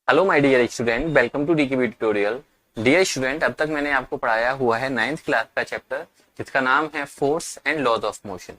Hello my dear student, welcome to DKB tutorial. Dear student, अब तक मैंने आपको पढ़ाया हुआ है 9th क्लास का चैप्टर जिसका नाम है force and laws of motion.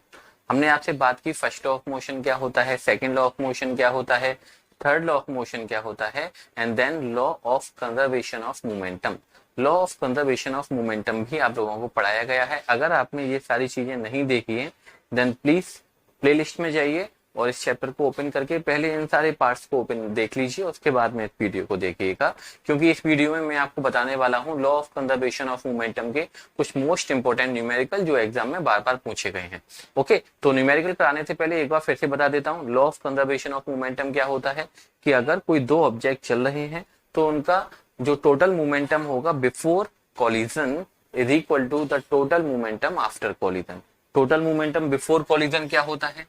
हमने आपसे बात की फर्स्ट लॉ ऑफ मोशन क्या होता है, सेकंड लॉ ऑफ मोशन क्या होता है, थर्ड लॉ ऑफ मोशन क्या होता है, and then law of conservation of momentum. Law of conservation of momentum भी आप लोगों को पढ़ाया गया है। अगर आपने ये सारी चीजें नहीं देखी है देन प्लीज प्लेलिस्ट में जाइए और इस चैप्टर को ओपन करके पहले इन सारे पार्ट्स को ओपन देख लीजिए, उसके बाद में इस वीडियो को देखिएगा, क्योंकि इस वीडियो में मैं आपको बताने वाला हूँ law of conservation of momentum के कुछ मोस्ट इंपोर्टेंट न्यूमेरिकल जो एग्जाम में बार बार पूछे गए हैं। ओके, तो न्यूमेरिकल कराने से पहले एक बार फिर से बता देता हूँ law of conservation of momentum क्या होता है कि अगर कोई दो ऑब्जेक्ट चल रहे हैं तो उनका जो टोटल मोमेंटम होगा before collision is equal to the total momentum after collision. Total momentum before collision क्या होता है?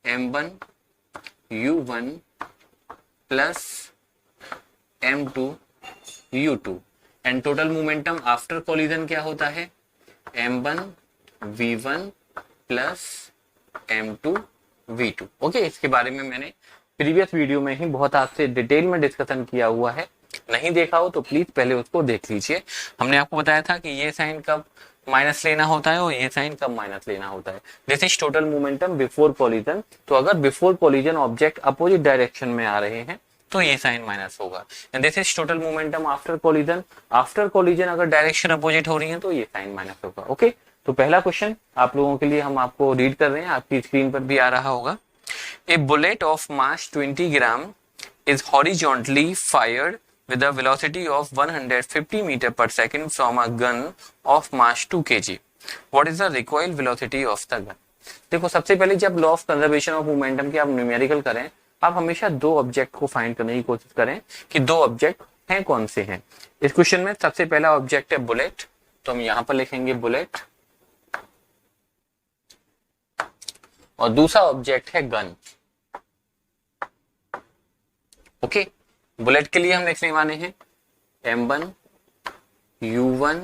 m1 u1 plus m2 u2 and total momentum after collision क्या होता है? m1 v1 plus m2 v2। Okay, इसके बारे में मैंने प्रीवियस वीडियो में ही बहुत आपसे डिटेल में डिस्कशन किया हुआ है। नहीं देखा हो तो प्लीज पहले उसको देख लीजिए। हमने आपको बताया था कि ये साइन कब माइनस लेना होता है और ये साइन कब माइनस लेना होता है। This is total momentum before collision. तो अगर before collision object opposite direction में आ रहे हैं तो ये साइन माइनस होगा। And this is total momentum after collision. After collision अगर डायरेक्शन अपोजिट हो रही है तो ये साइन माइनस होगा। ओके, तो पहला क्वेश्चन आप लोगों के लिए हम आपको रीड कर रहे हैं, आपकी स्क्रीन पर भी आ रहा होगा। A bullet of mass 20 gram is horizontally fired with a velocity of 150 meter per second from a gun of mass 2 kg. What is the recoil velocity of the gun? देखो, सबसे पहले जब law of conservation of momentum के आप numerical करें, आप हमेशा दो ऑब्जेक्ट को फाइंड करने की कोशिश करें कि दो ऑब्जेक्ट हैं कौन से हैं। इस क्वेश्चन में सबसे पहला ऑब्जेक्ट है बुलेट, तो हम यहां पर लिखेंगे बुलेट, और दूसरा ऑब्जेक्ट है गन। ओके, बुलेट के लिए हम लिखने वाले हैं m1 u1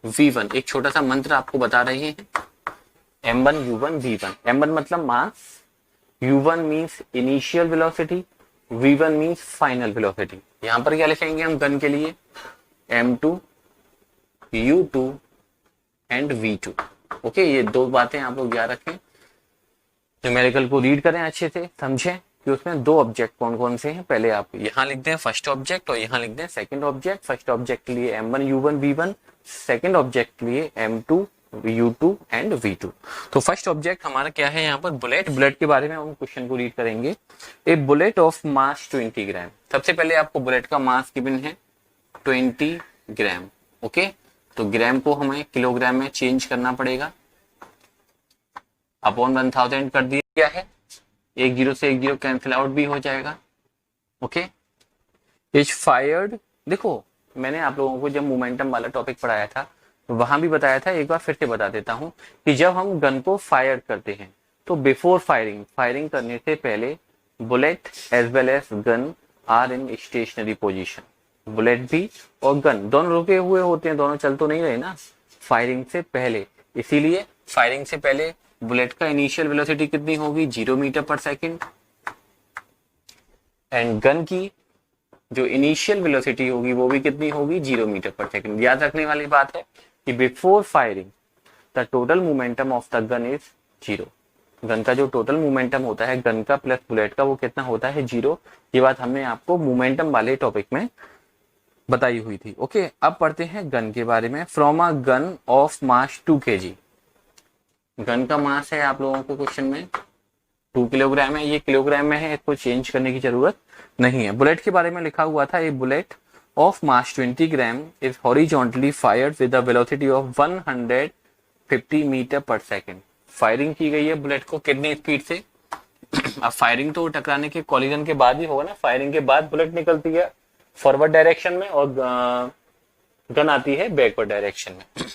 v1। एक छोटा सा मंत्र आपको बता रहे हैं, m1 u1 v1। m1 मतलब मास, u1 means initial velocity, v1 means final velocity. यहां पर क्या लिखेंगे हम गन के लिए? m2 u2 and v2। Okay, ये दो बातें आप लोग याद रखें। न्यूमेरिकल को रीड करें, अच्छे से समझें कि उसमें दो ऑब्जेक्ट कौन कौन से हैं। पहले आप यहां लिख दें फर्स्ट ऑब्जेक्ट और यहां लिख दें सेकंड ऑब्जेक्ट। फर्स्ट ऑब्जेक्ट के लिए m1 u1 v1, second object के लिए m2 u2 एंड v2। तो फर्स्ट ऑब्जेक्ट हमारा क्या है यहाँ पर? बुलेट। बुलेट के बारे में हम क्वेश्चन को रीड करेंगे। ए बुलेट ऑफ मास 20 ग्राम। सबसे पहले आपको बुलेट का मास गिवन है 20 ग्राम। ओके, तो ग्राम को हमें किलोग्राम में चेंज करना पड़ेगा। अपॉन 1000 कर दिया है, एक जीरो से एक जीरो कैंसिल आउट भी हो जाएगा। Okay, is fired. देखो, मैंने आप लोगों को जब मोमेंटम वाला टॉपिक पढ़ाया था वहां भी बताया था, एक बार फिर से बता देता हूं कि जब हम गन को फायर करते हैं तो बिफोर फायरिंग, फायरिंग करने से पहले bullet as well as gun are in stationary position. Bullet भी और गन दोनों रुके हुए होते हैं, दोनों चल तो नहीं रहे ना फायरिंग से पहले। इसीलिए फायरिंग से पहले बुलेट का इनिशियल वेलोसिटी कितनी होगी? 0 metre per second. And gun की जो इनिशियल वेलोसिटी होगी वो भी कितनी होगी? 0 मीटर पर सेकंड। याद रखने वाली बात है कि before firing the total momentum of the gun is 0। Gun का जो टोटल मोमेंटम होता है गन का प्लस बुलेट का, वो कितना होता है? 0। ये बात हमने आपको मोमेंटम वाले टॉपिक में बताई हुई थी। ओके, अब पढ़ते हैं गन के बारे में। From a gun of mass 2 kg। Gun का मास है आप लोगों को क्वेश्चन में 2 किलोग्राम है, ये किलोग्राम में है, इसको चेंज करने की जरूरत नहीं है। बुलेट के बारे में लिखा हुआ था, a bullet of mass 20 gram is horizontally fired with a velocity of 150 metre per second. Firing की गई है बुलेट को कितनी स्पीड से? अब फायरिंग तो टकराने के कॉलिजन के बाद ही होगा ना, फायरिंग के बाद बुलेट निकलती है फॉरवर्ड डायरेक्शन में और गन आती है बैकवर्ड डायरेक्शन में।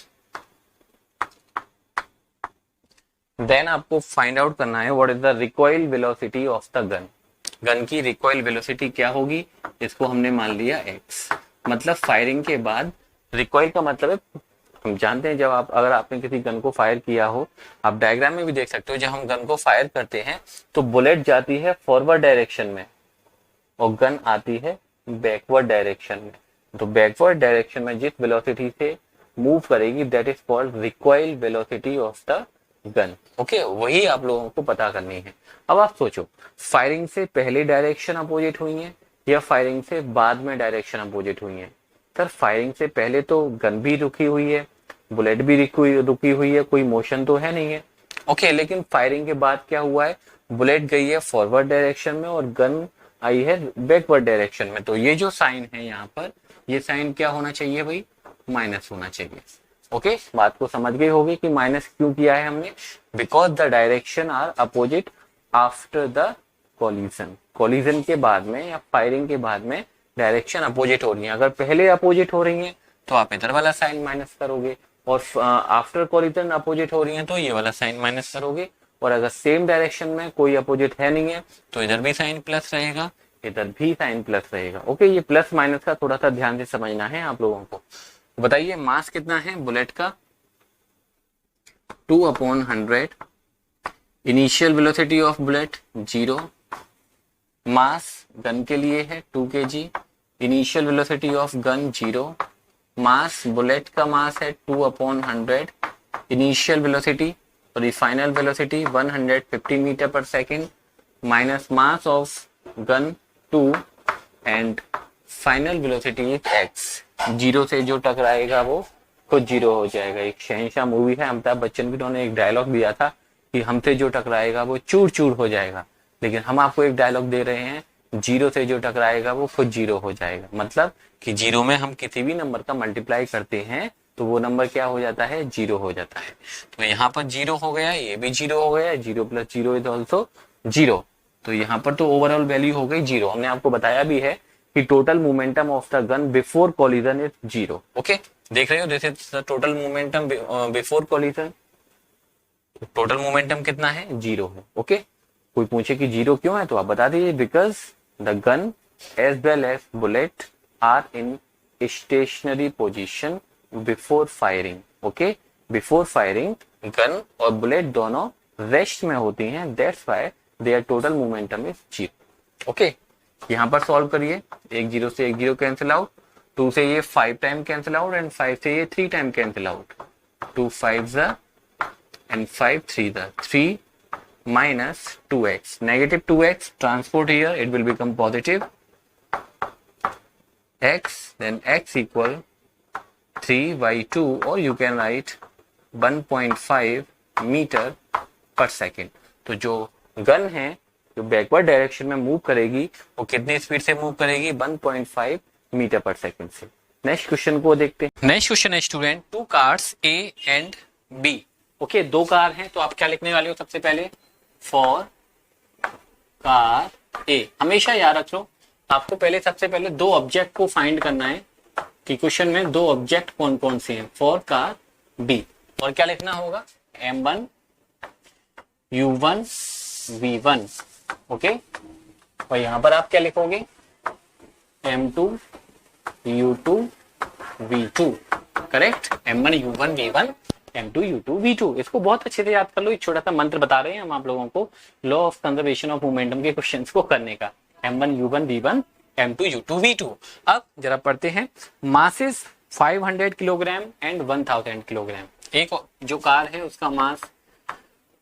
देन आपको फाइंड आउट करना है what is the recoil velocity of the gun. Gun की रिकॉइल वेलोसिटी क्या होगी? इसको हमने मान लिया x। मतलब फायरिंग के बाद रिकॉइल का मतलब है, हम जानते हैं जब आप अगर आपने किसी गन को फायर किया हो, आप डायग्राम में भी देख सकते हो, जब हम गन को फायर करते हैं तो बुलेट जाती है फॉरवर्ड डायरेक्शन में और गन आती है बैकवर्ड डायरेक्शन में। तो बैकवर्ड डायरेक्शन में जिस वेलोसिटी से मूव करेगी that is called recoil velocity of the gun. Okay, वही आप लोगों को पता करनी है। अब आप सोचो, फायरिंग से पहले डायरेक्शन अपोजिट हुई है या फायरिंग से बाद में डायरेक्शन अपोजिट हुई है? सर फायरिंग से पहले तो गन भी रुकी हुई है, बुलेट भी रुकी हुई है, कोई मोशन तो है नहीं है। ओके, लेकिन फायरिंग के बाद क्या हुआ है, बुलेट गई है फॉरवर्ड डायरेक्शन में और गन आई है बैकवर्ड डायरेक्शन में। तो ये जो साइन है यहाँ पर, ये साइन क्या होना चाहिए भाई? माइनस होना चाहिए। ओके, बात को समझ गए होगे कि माइनस क्यों किया है हमने? Because the direction are opposite after the collision. Collision के बाद में या फायरिंग के बाद में डायरेक्शन अपोजिट हो रही है। अगर पहले अपोजिट हो रही है तो आप इधर वाला साइन माइनस करोगे, और आफ्टर कोलिजन अपोजिट हो रही है तो ये वाला साइन माइनस करोगे। और अगर सेम डायरेक्शन में कोई अपोजिट है नहीं है तो इधर भी साइन प्लस रहेगा, इधर भी साइन प्लस रहेगा। ओके, ये प्लस माइनस का थोड़ा सा ध्यान से समझना है आप लोगों को। बताइए मास कितना है बुलेट का? 2/100। Initial velocity of bullet 0। Mass gun के लिए है 2 kg। Initial velocity of gun 0। Mass bullet का मास है 2/100। इनिशियल वेलोसिटी और final velocity 150 metre per second minus mass of gun 2 and final velocity is x। 0 से जो टकराएगा वो खुद 0 हो जाएगा। एक शहंशाह मूवी है, अमिताभ बच्चन की, उन्होंने एक डायलॉग दिया था कि हमसे जो टकराएगा वो चूर चूर हो जाएगा। लेकिन हम आपको एक डायलॉग दे रहे हैं, 0 से जो टकराएगा वो खुद 0 हो जाएगा। मतलब कि 0 में हम किसी भी नंबर का मल्टीप्लाई करते हैं तो वो नंबर क्या हो जाता है? 0 हो जाता है। तो यहाँ पर 0 हो गया, ये भी 0 हो गया, 0 + 0 इज ऑल्सो 0। तो यहाँ पर तो ओवरऑल वैल्यू हो गई 0। हमने आपको बताया भी है कि total momentum of the gun before collision is 0। Okay, देख रहे हो, this is the total momentum before collision. Total momentum कितना है? 0 है। ओके, कोई पूछे कि 0 क्यों है तो आप बता दीजिए, because the gun as well as bullet are in stationary position before firing. Okay, before firing gun और बुलेट दोनों रेस्ट में होती हैं, that's why their total momentum is 0। Okay, यहाँ पर सॉल्व करिए। 1 0 से 1 0 कैंसिल आउट, 2 से ये 5 टाइम कैंसिल आउट एंड 5 से ये 3 time cancel out. 2 5 and 5 3 3 minus 2x. Negative 2x transport here, it will become positive x, then x equal 3/2, or you can write 1.5 metre per second. तो जो gun है जो backward direction में move करेगी वो कितनी स्पीड से मूव करेगी? 1.5 मीटर पर सेकेंड से। नेक्स्ट क्वेश्चन को देखते हैं। नेक्स्ट क्वेश्चन है student, 2 cars A and B। Okay, 2 car हैं तो आप क्या लिखने वाले हो? सबसे पहले फॉर कार A। हमेशा याद रख लो, आपको पहले सबसे पहले 2 ऑब्जेक्ट को फाइंड करना है कि क्वेश्चन में 2 ऑब्जेक्ट कौन कौन से हैं फॉर कार B। और क्या लिखना होगा? M1 U1 V1। ओके, और यहां पर आप क्या लिखोगे? M2 U2 V2। Correct, M1 U1 V1, M2 U2 V2। इसको बहुत अच्छे से याद कर लो। एक छोटा सा मंत्र बता रहे हैं हम आप लोगों को law of conservation of momentum के क्वेश्चंस को करने का। M1 U1 V1, M2 U2 V2। अब जरा पढ़ते हैं। Masses 500 kilogram and 1000 kilogram. एक जो कार है उसका मास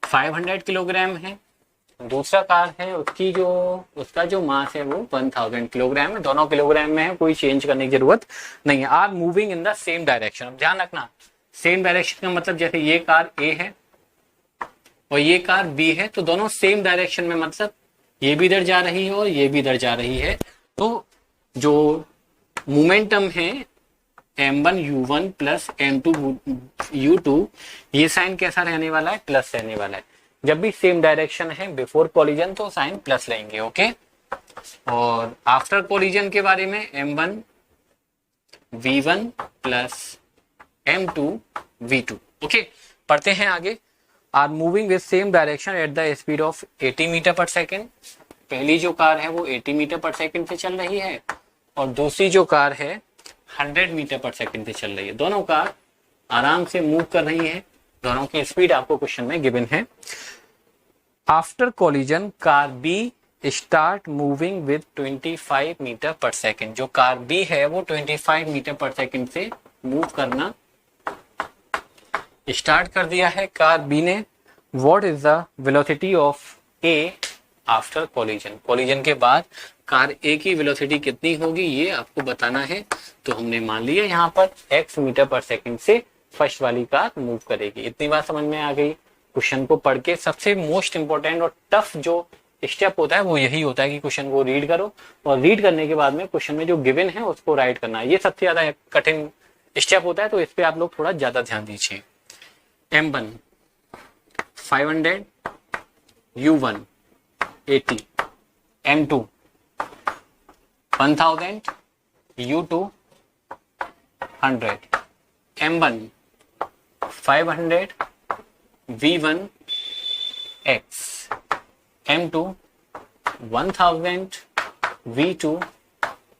500 किलोग्राम है, दूसरा कार है उसका जो मास है वो 1000 किलोग्राम है। दोनों किलोग्राम में है, कोई चेंज करने की जरूरत नहीं है। Are moving in the same direction. ध्यान रखना, सेम डायरेक्शन का मतलब जैसे ये कार A है और ये कार B है तो दोनों सेम डायरेक्शन में, मतलब ये भी इधर जा रही है और ये भी इधर जा रही है। तो जो मोमेंटम है M1 U1 plus M2 U2, ये साइन कैसा रहने वाला है? प्लस रहने वाला है। जब भी सेम डायरेक्शन है बिफोर कोलिजन तो साइन प्लस लेंगे। ओके, और आफ्टर कोलिजन के बारे में M1 V1 plus M2 V2। Okay, पढ़ते हैं आगे। Are moving with same direction at the speed of 80 metre per second. पहली जो कार है वो 80 मीटर पर सेकेंड से चल रही है और दूसरी जो कार है 100 मीटर पर सेकेंड से चल रही है। दोनों कार आराम से मूव कर रही है, दोनों की स्पीड आपको क्वेश्चन में गिवन है। After collision car B start moving with 25 metre per second. जो कार बी है वो 25 मीटर पर सेकेंड से मूव करना स्टार्ट कर दिया है कार बी ने। What is the velocity of A after collision. Collision के बाद कार ए की वेलोसिटी कितनी होगी ये आपको बताना है। तो हमने मान लिया यहाँ पर x मीटर पर सेकंड से फर्स्ट वाली कार मूव करेगी। इतनी बात समझ में आ गई। क्वेश्चन को पढ़ के सबसे मोस्ट इंपॉर्टेंट और टफ जो स्टेप होता है वो यही होता है कि क्वेश्चन को रीड करो और रीड करने के बाद में क्वेश्चन में जो गिवन है उसको राइट करना। ये सबसे ज्यादा कठिन स्टेप होता है, तो इस पे आप लोग थोड़ा ज्यादा ध्यान दीजिए। M1 500, U1 80, M2 1000, U2 100, M1 500, V1 X, M2 1000, V2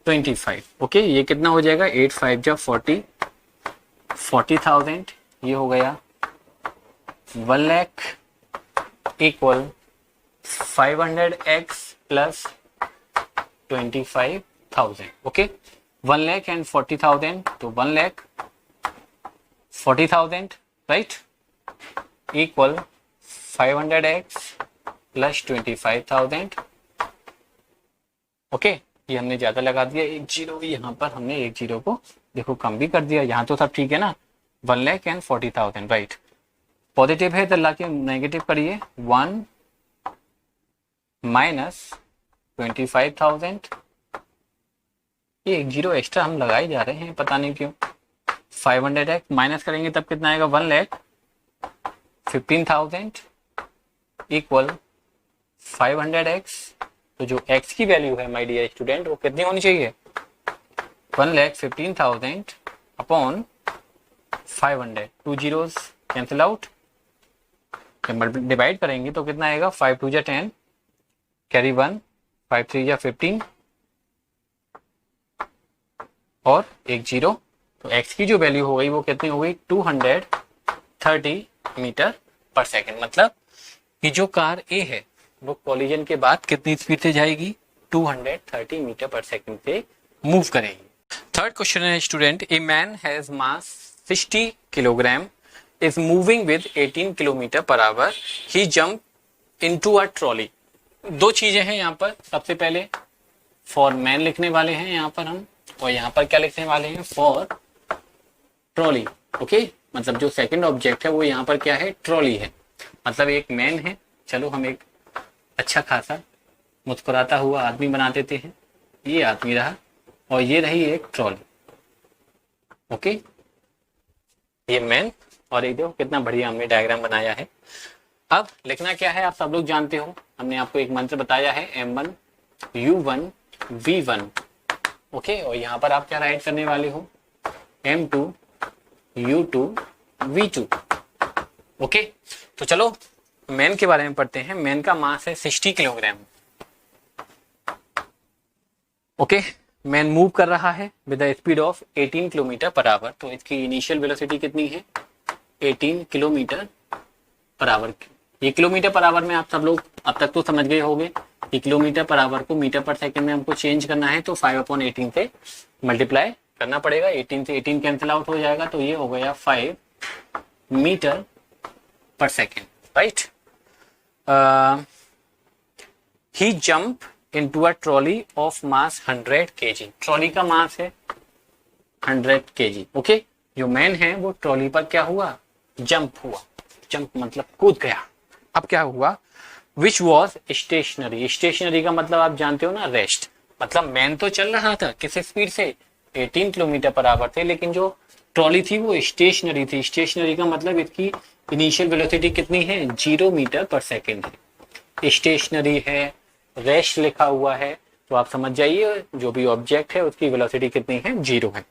25। Okay, ये कितना हो जाएगा 8 5 जा 40, 40,000 ये हो गया 1 lakh equal 500x plus 25,000। Okay, 1 lakh and 40,000 तो 1 lakh 40,000 right equal 500x plus 25,000। Okay, ये हमने ज्यादा लगा दिया एक जीरो, यहाँ पर हमने एक जीरो को देखो कम भी कर दिया। यहाँ तो सब ठीक है ना, 1 लाख एंड 40,000 राइट। पॉजिटिव है तो ला के नेगेटिव करिए, 1 माइनस 25,000। ये एक जीरो एक्स्ट्रा हम लगाए जा रहे हैं पता नहीं क्यों। 500x माइनस करेंगे तब कितना आएगा 1 लाख 15,000 इक्वल 500x। तो जो x की वैल्यू है माय डियर स्टूडेंट वो कितनी होनी चाहिए 1,15,000 upon 500। 2 zeros cancel out, divide करेंगे तो कितना आएगा 5 2 जा 10 कैरी 1, 5 3 जा 15 और एक जीरो। तो x की जो वैल्यू हो गई वो कितनी हो गई 230 मीटर पर सेकेंड। मतलब कि जो कार ए है वो कॉलिजन के बाद कितनी स्पीड से जाएगी 230 मीटर पर सेकेंड से मूव करेगी। थर्ड क्वेश्चन है student, a man has mass 60 kilogram is moving with 18 kilometre per hour, he jump into a trolley। दो चीजें हैं यहाँ पर, सबसे पहले फॉर मैन लिखने वाले हैं यहाँ पर हम, और यहाँ पर क्या लिखने वाले हैं फॉर ट्रॉली। ओके, मतलब जो सेकंड ऑब्जेक्ट है वो यहाँ पर क्या है ट्रॉली है। मतलब एक मैन है, चलो हम एक अच्छा खासा मुस्कुराता हुआ आदमी बना देते हैं, ये आदमी रहा और ये रही एक ट्रॉली। ओके, ये मैन और एक देखो कितना बढ़िया हमने डायग्राम बनाया है। अब लिखना क्या है आप सब लोग जानते हो, हमने आपको एक मंत्र बताया है M1 U1 V1। ओके, और यहाँ पर आप क्या राइट करने वाले हो M2 U2 V2। ओके, तो चलो मैन के बारे में पढ़ते हैं। मैन का मास है 60 किलोग्राम। ओके, मैन मूव कर रहा है with the speed of 18 kilometre per hour. तो इसकी इनिशियल वेलोसिटी कितनी है 18 किलोमीटर पर आवर। ये किलोमीटर पर आवर में आप सब लोग अब तक तो समझ गए होंगे कि किलोमीटर पर आवर को मीटर पर सेकंड में हमको चेंज करना है तो 5/18 से मल्टीप्लाई करना पड़ेगा। 18 से 18 कैंसिल आउट हो जाएगा तो ये हो गया 5 metre per second right. He jump into a trolley of mass 100 kg। Trolley का मास है 100 kg। ओके, जो मैन है वो ट्रॉली पर क्या हुआ जंप हुआ। जंप मतलब कूद गया। अब क्या हुआ विच वॉज स्टेशनरी। स्टेशनरी का मतलब आप जानते हो ना रेस्ट। मतलब मैन तो चल रहा था किस स्पीड से 18 किलोमीटर पर आवर थे, लेकिन जो ट्रॉली थी वो स्टेशनरी थी। स्टेशनरी का मतलब इसकी इनिशियल वेलोसिटी कितनी है 0 मीटर पर सेकेंड है। स्टेशनरी है, रेस्ट लिखा हुआ है, तो आप समझ जाइए जो भी ऑब्जेक्ट है उसकी वेलोसिटी कितनी है 0 है।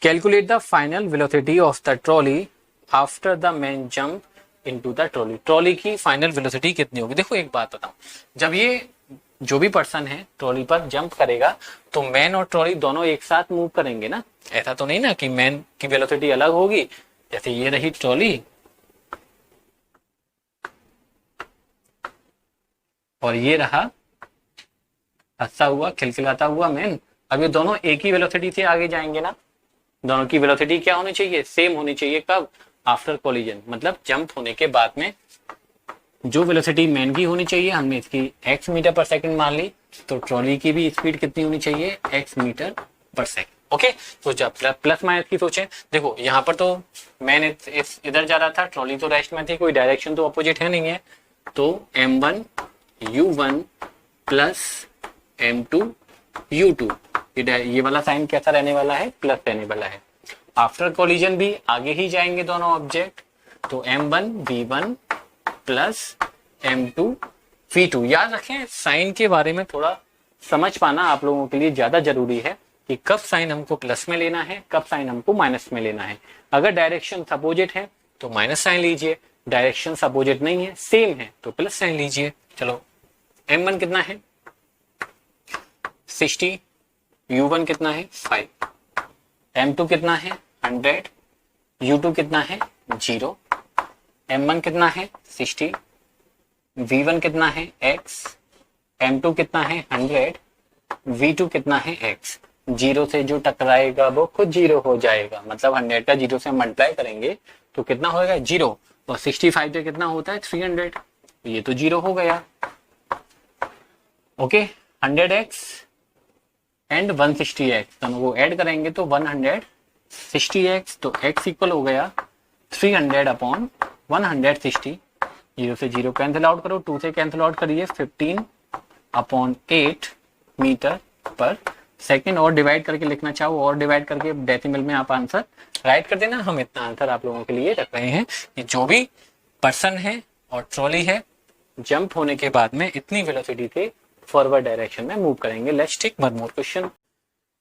Calculate the final velocity of the trolley after the man jump into the trolley. Trolley की फाइनल वेलोसिटी कितनी होगी। देखो एक बात बताऊं, जब ये जो भी पर्सन है ट्रॉली पर जंप करेगा तो मैन और ट्रॉली दोनों एक साथ मूव करेंगे ना। ऐसा तो नहीं ना कि मैन की वेलोसिटी अलग होगी। जैसे ये रही ट्रॉली और ये रहा हंसता हुआ खिलखिलाता हुआ मैन। अब ये दोनों एक ही वेलोसिटी से आगे जाएंगे ना, दोनों की वेलोसिटी क्या होनी चाहिए, सेम होनी चाहिए। कब? आफ्टर कोलिजन, मतलब जंप होने के बाद में जो वेलोसिटी मैन की होनी चाहिए हमने इसकी x मीटर पर सेकंड मान ली, तो ट्रॉली की भी स्पीड कितनी होनी चाहिए, x metre per second. Okay, तो जब प्लस माइनस की सोचें, देखो यहाँ पर तो मैन इधर जा रहा था, ट्रॉली तो रेस्ट में थी, कोई डायरेक्शन तो अपोजिट है नहीं है, तो m1 u1 plus m2 u2, ये वाला साइन कैसा रहने वाला है, प्लस रहने वाला है। आफ्टर कोलिजन भी आगे ही जाएंगे दोनों ऑब्जेक्ट, तो m1 v1 plus m2 v2। याद रखें साइन के बारे में थोड़ा समझ पाना आप लोगों के लिए ज्यादा जरूरी है कि कब साइन हमको प्लस में लेना है, कब साइन हमको माइनस में लेना है। अगर डायरेक्शन अपोजिट है तो माइनस साइन लीजिए, डायरेक्शन अपोजिट नहीं है, सेम है, तो प्लस साइन लीजिए। चलो m1 कितना है 60, u1 कितना है 5, m2 कितना है 100, u2 कितना है 0, m1 कितना है 60, v1 कितना है x, m2 कितना है 100, v2 कितना है x। जीरो से जो टकराएगा वो खुद जीरो हो जाएगा, मतलब 100 का जीरो से मल्टीप्लाई करेंगे तो कितना होएगा 0, और 65 से कितना होता है 300, ये तो 0 हो गया। ओके, 100x एंड 160x दोनों को ऐड करेंगे तो 160x, तो x इक्वल हो गया 300 अपॉन 160। 0 से 0 कैंसिल आउट करो, 2 से कैंसिल आउट करिए 15 अपॉन 8 मीटर पर सेकेंड, और डिवाइड करके लिखना चाहो और डिवाइड करके डेसिमल में आप आंसर राइट कर देना। हम इतना आंसर आप लोगों के लिए रख रहे हैं कि जो भी पर्सन है और ट्रॉली है जंप होने के बाद में इतनी वेलोसिटी से फॉरवर्ड डायरेक्शन में मूव करेंगे। Let's take one more question.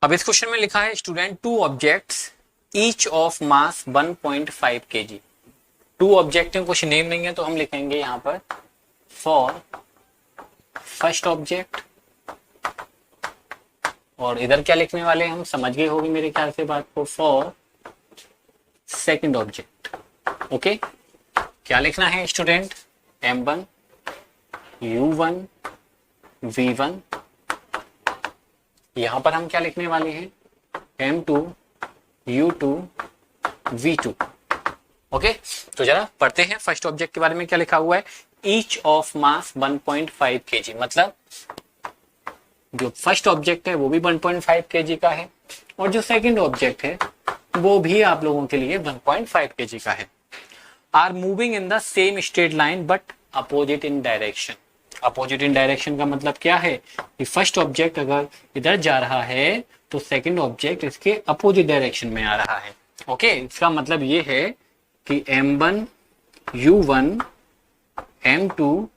अब इस क्वेश्चन में लिखा है student, two objects each of mass 1.5 kg। Two object हैं, कुछ नेम नहीं है तो हम लिखेंगे यहाँ पर फॉर फर्स्ट ऑब्जेक्ट, और इधर क्या लिखने वाले हम समझ गए होगी मेरे ख्याल से बात को, फॉर सेकंड ऑब्जेक्ट। ओके, क्या लिखना है स्टूडेंट, m1 u1 v1, यहां पर हम क्या लिखने वाले हैं m2 u2 v2। ओके, तो जरा पढ़ते हैं फर्स्ट ऑब्जेक्ट के बारे में क्या लिखा हुआ है, ईच ऑफ मास 1.5 kg, मतलब जो फर्स्ट ऑब्जेक्ट है वो भी 1.5 kg का है, और जो सेकंड ऑब्जेक्ट है वो भी आप लोगों के लिए 1.5 kg का है। Are moving in the same straight line but opposite in direction. Opposite in direction का मतलब क्या है कि फर्स्ट ऑब्जेक्ट अगर इधर जा रहा है तो सेकंड ऑब्जेक्ट इसके अपोजिट डायरेक्शन में आ रहा है। ओके, इसका मतलब ये है कि m1 u1 m2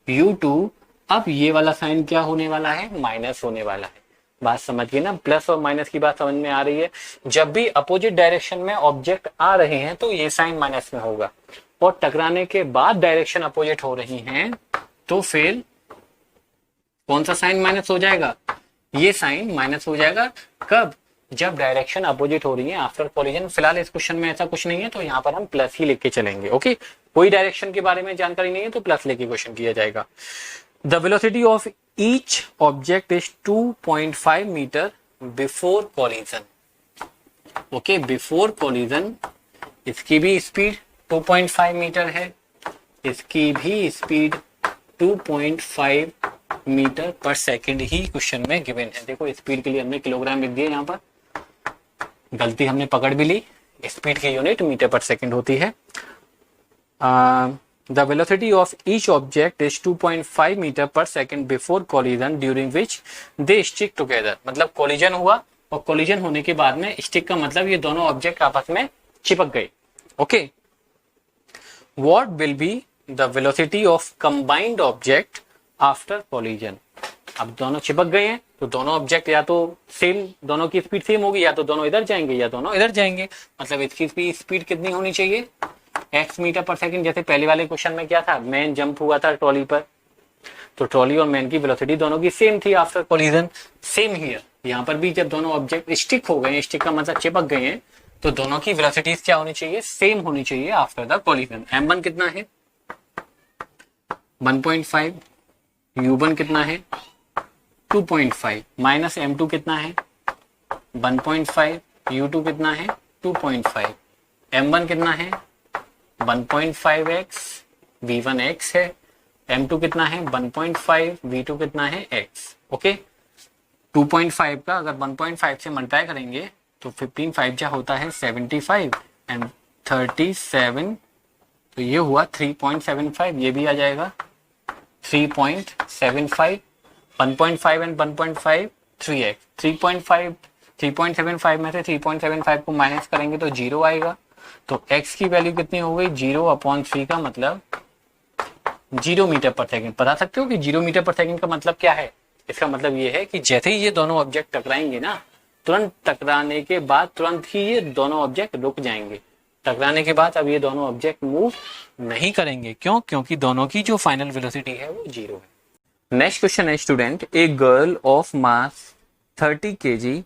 u2, अब ये वाला साइन क्या होने वाला है, माइनस होने वाला है। बात समझ गए ना, प्लस और माइनस की बात समझ में आ रही है। जब भी अपोजिट डायरेक्शन में ऑब्जेक्ट आ रहे हैं तो ये साइन माइनस में होगा, और टकराने के बाद डायरेक्शन अपोजिट हो रही हैं तो फिर कौन सा साइन माइनस हो जाएगा, ये साइन माइनस हो जाएगा। कब, जब डायरेक्शन अपोजिट हो रही है आफ्टर कोलिजन। फिलहाल इस क्वेश्चन में ऐसा कुछ नहीं है तो यहाँ पर हम प्लस ही लिख के चलेंगे। ओके, कोई डायरेक्शन के बारे में जानकारी नहीं है तो प्लस लेके क्वेश्चन किया जाएगा। The velocity of each object is 2.5 meter before collision. Okay, before collision इसकी भी स्पीड 2.5 मीटर है, इसकी भी स्पीड 2.5 मीटर पर सेकंड ही क्वेश्चन में गिवन है। देखो स्पीड के लिए हमने किलोग्राम लिख दिया, यहाँ पर गलती हमने पकड़ भी ली, स्पीड की यूनिट मीटर पर सेकंड होती है। The velocity of each object is 2.5 meter per second before collision during which they stick together। मतलब कोलिजन हुआ, और कोलिजन होने के बाद में स्टिक का मतलब ये दोनों ऑब्जेक्ट आपस में चिपक गए। Okay, What will be the velocity of combined object after collision? अब दोनों चिपक गए हैं तो दोनों ऑब्जेक्ट या तो सेम, दोनों की स्पीड सेम होगी, या तो दोनों इधर जाएंगे या दोनों इधर जाएंगे। मतलब इसकी स्पीड कितनी होनी चाहिए, x मीटर पर सेकंड। जैसे पहले वाले क्वेश्चन में क्या था, मैन जंप हुआ था ट्रॉली पर, तो ट्रॉली और मैन की वेलोसिटी दोनों की सेम थी आफ्टर कोलिजन। सेम हियर, यहाँ पर भी जब दोनों ऑब्जेक्ट स्टिक हो गए, स्टिक का मतलब चिपक गए हैं, तो दोनों की वेलोसिटीज क्या होनी चाहिए, सेम होनी चाहिए आफ्टर द कोलिजन। m1 कितना है 1.5, u1 कितना है 2.5 माइनस m2 कितना है 1.5, u2 कितना है 2.5, m1 कितना है 1.5x, v1 x है, m2 कितना है 1.5, v2 कितना है x। ओके 2.5 का अगर 1.5 से मल्टीप्लाई करेंगे तो 15 5 जा होता है 75 एंड 37, तो ये हुआ 3.75, ये भी आ जाएगा 3.75, 1.5 एंड 1.5 3x, 3.75 में से 3.75 को माइनस करेंगे तो 0 आएगा, तो x की वैल्यू कितनी हो गई 0/3 का मतलब 0 मीटर पर सेकंड। बता सकते हो कि 0 मीटर पर सेकंड का मतलब क्या है? इसका मतलब ये है कि जैसे ही ये दोनों ऑब्जेक्ट टकराएंगे ना, तुरंत टकराने के बाद तुरंत ही ये दोनों ऑब्जेक्ट रुक जाएंगे। टकराने के बाद अब ये दोनों ऑब्जेक्ट मूव नहीं करेंगे। क्यों? क्योंकि दोनों की जो फाइनल वेलोसिटी है वो 0 है। नेक्स्ट क्वेश्चन है student, a girl of mass 30 kg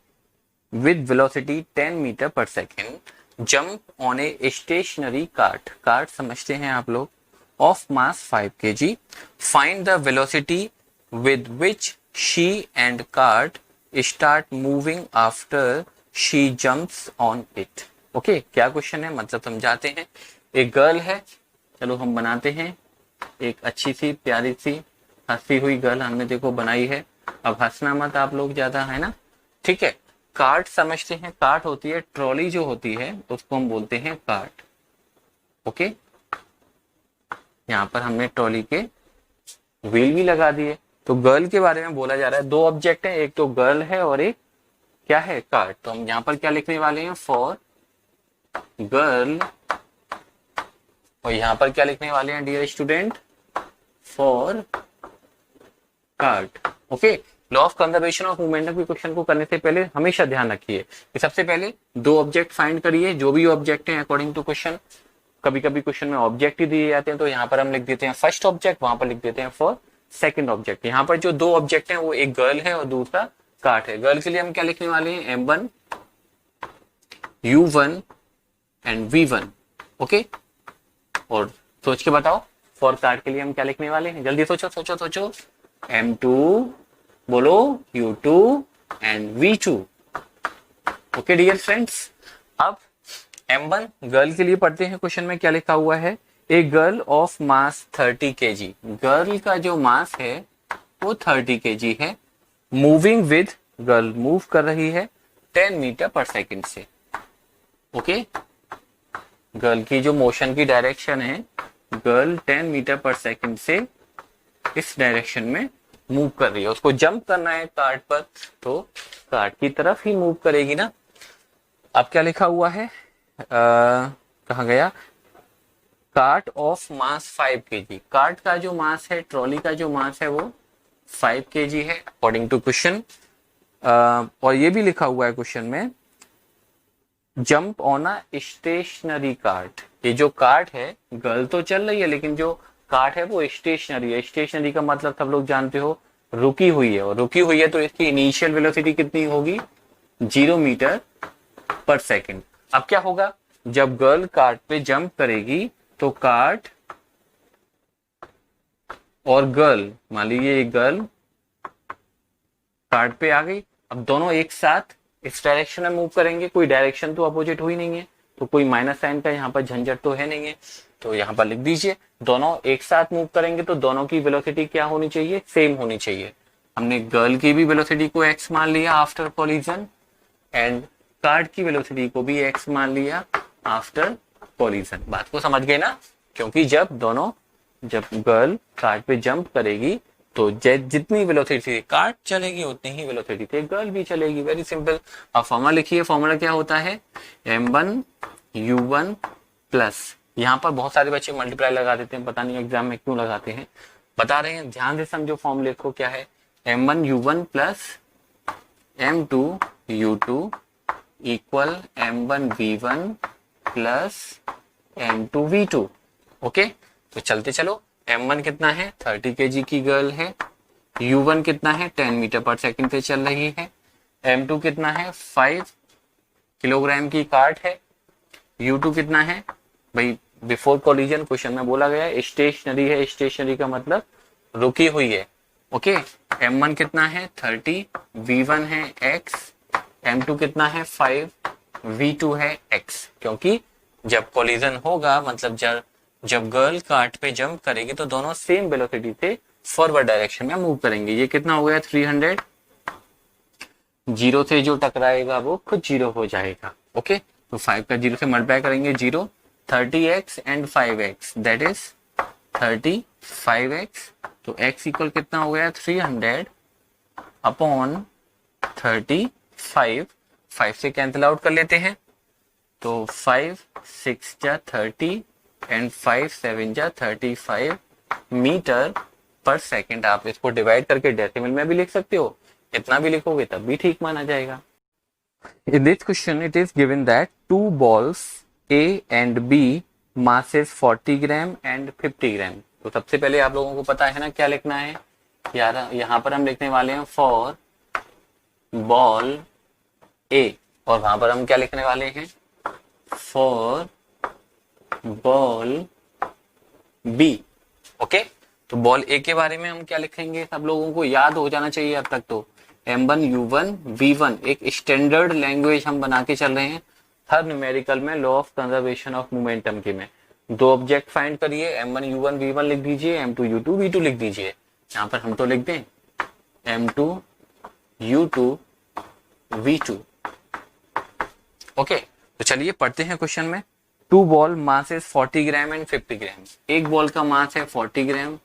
with velocity 10 meter per second jump on a stationary cart, cart समझते हैं आप लोग, of mass 5 kg, find the velocity with which she and cart start moving after she jumps on it। Okay क्या question है मतलब समझाते हैं। एक गर्ल है, चलो हम बनाते हैं एक अच्छी सी प्यारी सी हंसी हुई गर्ल हमने देखो बनाई है। अब हंसना मत आप लोग ज्यादा, है ना, ठीक है। कार्ट समझते हैं, कार्ट होती है ट्रॉली जो होती है उसको हम बोलते हैं कार्ट। ओके यहाँ पर हमने ट्रॉली के व्हील भी लगा दिए। तो गर्ल के बारे में बोला जा रहा है, दो ऑब्जेक्ट है, एक तो गर्ल है और एक क्या है कार्ट। तो हम यहाँ पर क्या लिखने वाले हैं फॉर गर्ल, और यहाँ पर क्या लिखने वाले हैं dear student for cart. Okay law of conservation of momentum के क्वेश्चन को करने से पहले हमेशा ध्यान रखिए कि सबसे पहले दो ऑब्जेक्ट फाइंड करिए, जो भी ऑब्जेक्ट हैं अकॉर्डिंग टू क्वेश्चन। कभी कभी क्वेश्चन में ऑब्जेक्ट ही दिए जाते हैं, तो यहाँ पर हम लिख देते हैं फर्स्ट ऑब्जेक्ट, वहां पर लिख देते हैं फॉर सेकंड ऑब्जेक्ट। यहाँ पर जो दो ऑब्जेक्ट हैं वो एक गर्ल है और दूसरा कार्ट है। गर्ल के लिए हम क्या लिखने वाले हैं m1 u1 and v1। Okay और सोच के बताओ फॉर कार्ट के लिए हम क्या लिखने वाले हैं, जल्दी सोचो सोचो सोचो। m2 बोलो u2 and v2। Okay dear friends, अब m1 गर्ल के लिए पढ़ते हैं। क्वेश्चन में क्या लिखा हुआ है, a girl of mass 30 kg, girl का जो मास है वो 30 kg है, मूविंग विद, गर्ल मूव कर रही है 10 मीटर पर सेकंड से। ओके गर्ल की जो मोशन की डायरेक्शन है, गर्ल 10 मीटर पर सेकंड से इस डायरेक्शन में मूव कर रही है। उसको जंप करना है कार्ट पर, तो कार्ट की तरफ ही मूव करेगी ना। अब क्या लिखा हुआ है, कहाँ गया, cart of mass 5 kg, cart का जो मास है, ट्रॉली का जो मास है वो 5 kg है अकॉर्डिंग टू क्वेश्चन। और ये भी लिखा हुआ है क्वेश्चन में jump on a stationary cart. ये जो कार्ट है, गर्ल तो चल रही है लेकिन जो कार्ट है वो स्टेशनरी है। स्टेशनरी का मतलब सब लोग जानते हो रुकी हुई है, और रुकी हुई है तो इसकी इनिशियल वेलोसिटी कितनी होगी 0 मीटर पर सेकंड। अब क्या होगा, जब गर्ल कार्ट पे जंप करेगी तो कार्ट और गर्ल, मान लीजिए एक गर्ल कार्ट पे आ गई, अब दोनों एक साथ इस डायरेक्शन में मूव करेंगे। कोई डायरेक्शन तो अपोजिट हुई नहीं है, तो कोई माइनस साइन का यहाँ पर झंझट तो है नहीं है, तो यहाँ पर लिख दीजिए दोनों एक साथ मूव करेंगे तो दोनों की वेलोसिटी क्या होनी चाहिए, सेम होनी चाहिए। हमने गर्ल की भी वेलोसिटी को x मान लिया आफ्टर कोलिजन, एंड कार्ट की वेलोसिटी को भी x मान लिया आफ्टर कोलिजन। बात को समझ गए ना, क्योंकि जब गर्ल कार्ट पे जंप करेगी तो जितनी वेलोसिटी से कार्ट चलेगी उतनी ही वेलोसिटी से गर्ल भी चलेगी। Very simple. अब फॉर्मूला लिखिए, फॉर्मूला क्या होता है m1 u1 प्लस, यहाँ पर बहुत सारे बच्चे मल्टीप्लाई लगा देते हैं, पता नहीं एग्जाम में क्यों लगाते हैं, बता रहे हैं, ध्यान से समझो। फॉर्मूले को क्या है, m1 u1 plus m2 u2 equal m1 v1 plus m2 v2। Okay तो चलते चलो, m1 कितना है 30 kg की गर्ल है, u1 कितना है 10 मीटर पर सेकंड पे चल रही है, m2 कितना है 5 किलोग्राम की कार्ट है, u2 कितना है भाई बिफोर कोलिजन क्वेश्चन में बोला गया है स्टेशनरी है। स्टेशनरी का मतलब रुकी हुई है, ओके, m1 कितना है 30, v1 है x, m2 कितना है 5, v2 है x। क्योंकि जब कोलिजन होगा मतलब जब गर्ल कार्ट पे जंप करेगी तो दोनों सेम वेलोसिटी से फॉरवर्ड डायरेक्शन में मूव करेंगे। ये कितना हो गया 300, जीरो से जो टकराएगा वो खुद जीरो हो जाएगा। ओके, तो 5 का जीरो से मल्टीप्लाई करेंगे, zero, 30x and 5x that is 35x। तो x इक्वल कितना हो गया 300 अपॉन 35, 5 से कैंसिल आउट कर लेते हैं तो 5 6 जा 30 एंड 5 7 जा 35 मीटर पर सेकेंड। आप इसको डिवाइड करके डेसिमल में भी लिख सकते हो, इतना भी लिखोगे तब भी ठीक माना जाएगा। In this question it is given that two balls A and B masses 40 gram and 50 ग्राम। तो सबसे पहले आप लोगों को पता है ना क्या लिखना है यार, यहाँ पर हम लिखने वाले हैं फॉर बॉल A और वहां पर हम क्या लिखने वाले हैं फॉर बॉल B। ओके, तो बॉल A के बारे में हम क्या लिखेंगे सब लोगों को याद हो जाना चाहिए अब तक। तो M1 U1 V1 एक स्टैंडर्ड लैंग्वेज हम बना के चल रहे हैं हर न्यूमेरिकल में, law of conservation of momentum के में। दो ऑब्जेक्ट फाइंड करिए, M1 U1 V1 लिख दीजिए, M2 U2 V2 लिख दीजिए। यहाँ पर हम तो लिख दें M2 U2 V2। ओके, तो चलिए पढ़ते हैं क्वेश्चन में। Two ball mass is 40 gram and 50 gram. एक बॉल का मास है 40 ग्राम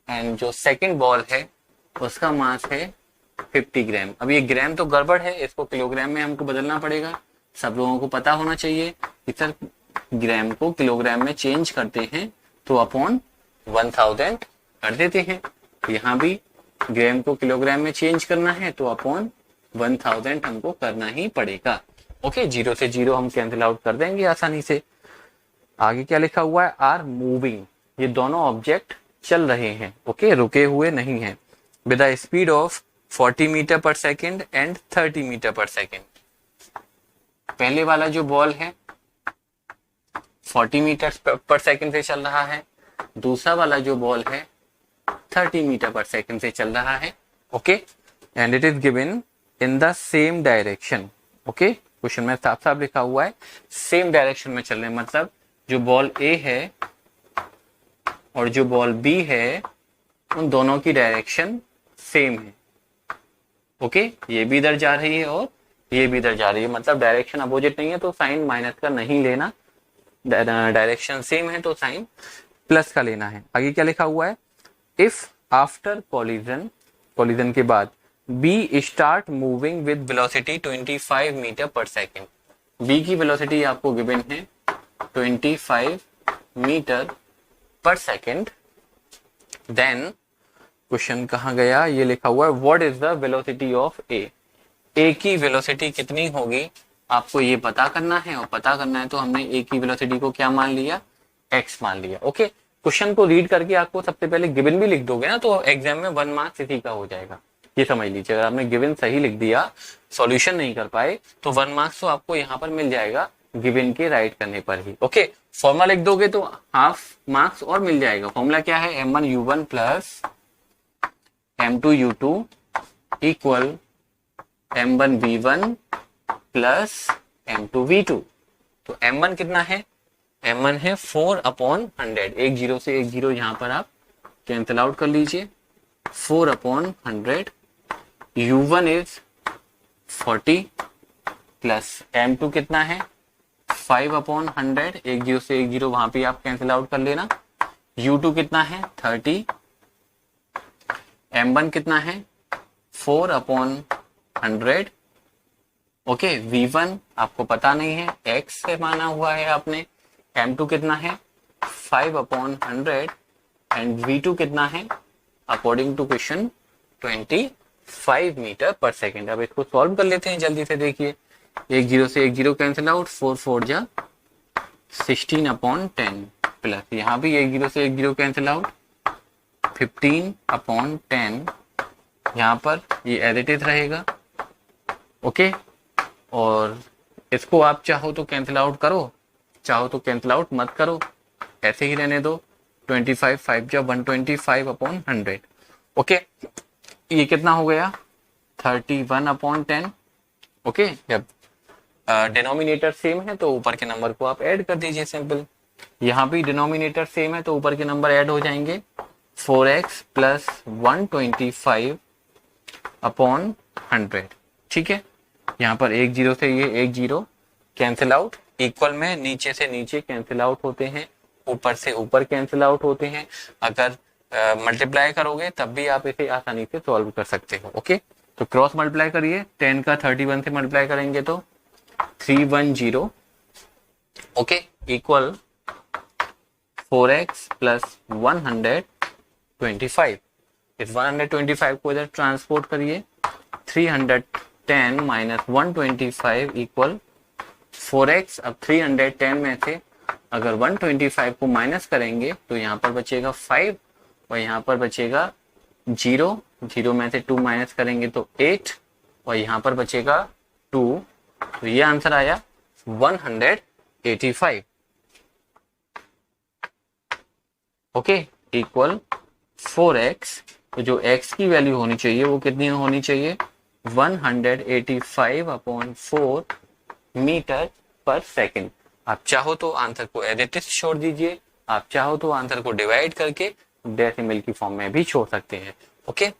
एंड जो सेकंड बॉल है उसका मास है 50 ग्राम। अब ये ग्राम तो गड़बड़ है, इसको किलोग्राम में हमको बदलना पड़ेगा। सब लोगों को पता होना चाहिए कि सर ग्राम को किलोग्राम में चेंज करते हैं तो अपॉन 1000 कर देते हैं। यहाँ भी ग्राम को किलोग्राम में चेंज करना है तो अपॉन 1000 हमको करना ही पड़ेगा। ओके, जीरो से जीरो हम कैंसिल आउट कर देंगे आसानी से। आगे क्या लिखा हुआ है आर मूविंग, ये दोनों ऑब्जेक्ट चल रहे हैं। ओके, रुके हुए नहीं हैं। With the speed of 40 metre per second and 30 metre per second. पहले वाला जो बॉल है 40 मीटर पर सेकेंड से चल रहा है, दूसरा वाला जो बॉल है 30 मीटर पर सेकेंड से चल रहा है। Okay, and it is given in the same direction. Okay, question में साफ साफ लिखा हुआ है सेम डायरेक्शन में चल रहे हैं, मतलब जो बॉल ए है और जो बॉल बी है उन दोनों की डायरेक्शन सेम है। ओके, ये भी इधर जा रही है और ये भी इधर जा रही है, मतलब डायरेक्शन अपोजिट नहीं है तो साइन माइनस का नहीं लेना, डायरेक्शन सेम है तो साइन प्लस का लेना है। आगे क्या लिखा हुआ है इफ आफ्टर कोलिजन के बाद B start moving with velocity 25 metre per second. B की वेलोसिटी आपको गिवन है 25 metre per second. Then question कहाँ गया, ये लिखा हुआ है what is the velocity of A. A की वेलोसिटी कितनी होगी आपको ये पता करना है, और पता करना है तो हमने ए की वेलोसिटी को क्या मान लिया एक्स मान लिया। ओके, क्वेश्चन को रीड करके आपको सबसे पहले गिवन भी लिख दोगे ना तो एग्जाम में 1 मार्क्स इसी का हो जाएगा। ये समझ लीजिए, अगर आपने गिवन सही लिख दिया, सॉल्यूशन नहीं कर पाए तो 1 मार्क्स तो आपको यहाँ पर मिल जाएगा गिवन के राइट करने पर ही। ओके, फॉर्मूला लिख दोगे तो हाफ मार्क्स और मिल जाएगा। फॉर्मूला क्या है M1 U1 plus M2 U2 equal M1 V1 plus M2 V2। तो M1 कितना है, M1 है 4/100। एक जीरो से एक जीरो यहाँ पर आप कैंसिल आउट कर लीजिए, 4/100। U1 इज 40 प्लस M2 कितना है 5/100। एक जीरो से एक जीरो वहां पे आप कैंसिल आउट कर लेना। U2 कितना है 30, M1 कितना है 4/100। ओके, V1 आपको पता नहीं है, X से माना हुआ है आपने। M2 कितना है 5/100 एंड V2 कितना है according to question 25 metre per second. अब इसको सॉल्व कर लेते हैं जल्दी से। देखिए, एक जीरो से एक जीरो कैंसिल आउट, 4 4 जा 16/10 प्लस यहाँ भी एक जीरो से एक जीरो कैंसिल आउट, 15/10। यहाँ पर ये एज इट इज रहेगा। ओके, और इसको आप चाहो तो कैंसिल आउट करो, चाहो तो कैंसिल आउट मत करो, ऐसे ही रहने दो। 25 5 जा 125/100। ओके, ये कितना हो गया 31/10। ओके, जब डिनोमिनेटर सेम है तो ऊपर के नंबर को आप ऐड कर दीजिए, सिंपल। यहाँ भी डिनोमिनेटर सेम है तो ऊपर के नंबर ऐड हो जाएंगे, 4x प्लस 125/100। ठीक है, यहाँ पर एक जीरो से ये एक जीरो कैंसिल आउट, इक्वल में नीचे से नीचे कैंसिल आउट होते हैं, ऊपर से ऊपर कैंसिल आउट होते हैं। अगर मल्टीप्लाई करोगे तब भी आप इसे आसानी से सॉल्व कर सकते हो। ओके, तो क्रॉस मल्टीप्लाई करिए, 10 का 31 से मल्टीप्लाई करेंगे तो 310। Okay, equal 4x plus 125। इस 125 को इधर ट्रांसपोर्ट करिए, 310 माइनस 125 इक्वल 4x। अब 310 में से अगर 125 को माइनस करेंगे तो यहाँ पर बचेगा 5 और यहाँ पर बचेगा 0। 0 में से 2 माइनस करेंगे तो 8 और यहाँ पर बचेगा 2। तो ये आंसर आया 185। Okay, equal 4x। तो जो x की वैल्यू होनी चाहिए वो कितनी होनी चाहिए, 185/4 मीटर पर सेकेंड। आप चाहो तो आंसर को एज इट इज छोड़ दीजिए, आप चाहो तो आंसर को डिवाइड करके डेसिमल की फॉर्म में भी छोड़ सकते हैं। ओके।